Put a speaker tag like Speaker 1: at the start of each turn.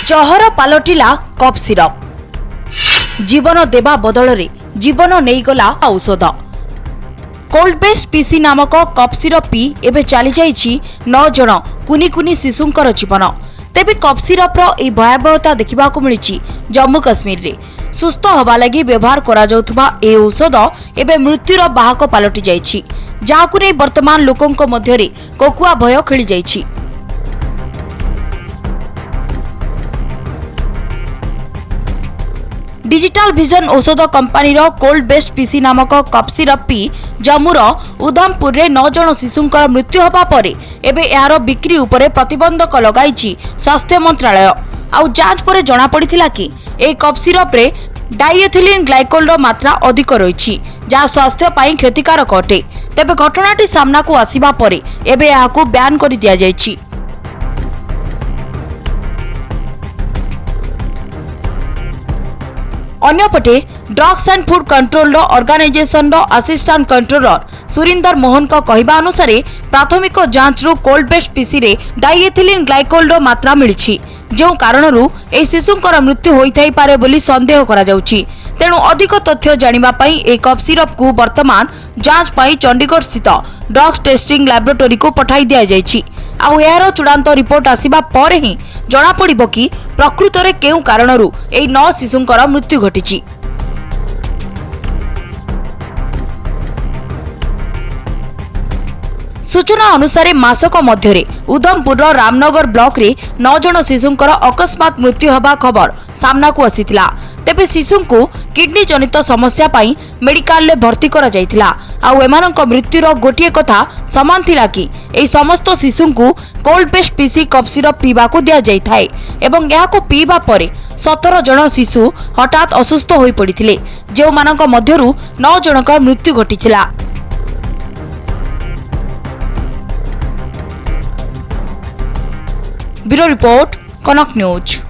Speaker 1: जहर पालटिला cough syrup जीवन देवा बदल जीवन नहींगला औषध कोल्ड बेस्ट पीसी नामक कफ सिरप पी एवं चली जाइछि 9 जन कुनी कुनी शिशुंकर जीवन। तेबे कफ सिरप रो भयावहता देखा मिली जम्मू काश्मीर रे सुस्थ हवा लगी व्यवहार करा जाउथबा ए औषध एवं मृत्युर बाहक पलटि जाइछि, जाहाकु नै वर्तमान लोकंक मध्य रे कोकुआ भय खेली जाइछि। डिजिटल विजन औषध कंपनी कोल्ड बेस्ट पीसी नामक कफ सिरप पी जम्मूर उधमपुर रे 9 जन शिशुंकर मृत्यु होबा परे एबे यार बिक्री उपरे प्रतिबंधक लगाइछि स्वास्थ्य मंत्रालय। आउ जांच परे जणा पड़िथिला कि ए कफ सिरप रे डाइएथिलीन ग्लाइकोल रो मात्रा अधिक रहिछि, जा स्वास्थ्य पई क्षतिकारक अटे। तेबे घटनाटी सामना को आसीबा परे एबे याकू बैन करि दिया जाइछि। अन्यपटे drugs and food control organisation assistant controller Surinder Mohan का कहवा अनुसार प्राथमिक जांच रु कोल्ड बेस्ट पीसी रे डाइएथिलीन ग्लाइकोल रो मात्रा मिली, जो कारणरू ए शिशुंकर मृत्यु होइथाई पारे बोली संदेह करा जाउछि। तेणु अधिक तथ्य जानिबा पई ए कफ सिरप को वर्तमान जांच पई चंडीगढ़ स्थित ड्रग्स टेस्टिंग लैबोरेटरी को पठाई दिया जाइछि। आउ यार चूड़ांत रिपोर्ट आसिबा परे ही जणा पड़िबो कि प्रकृत रे केउ कारणरू ए 9 शिशुंकर मृत्यु घटिछि। सूचना अनुसार मासक मध्य उधमपुर रामनगर ब्लॉक रे 9 जन शिशुंकर अकस्मात मृत्यु होबा खबर सामना को आसीथिला। तेबे शिशु को किडनी जनित समस्या पाई मेडिकल ले भर्ती करा जायथिला। आउ एमानक मृत्युर गोटिए कथा समान थिला कि एई समस्त शिशु को cold best PC cough syrup पीबा को दिया जाय थाए एवं या को पीबा परे 17 जन शिशु हठात असुस्थ होई पड़िथिले, जे मानक मध्यरु 9 जनक मृत्यु घटिथिला। ब्यूरो रिपोर्ट कनक न्यूज।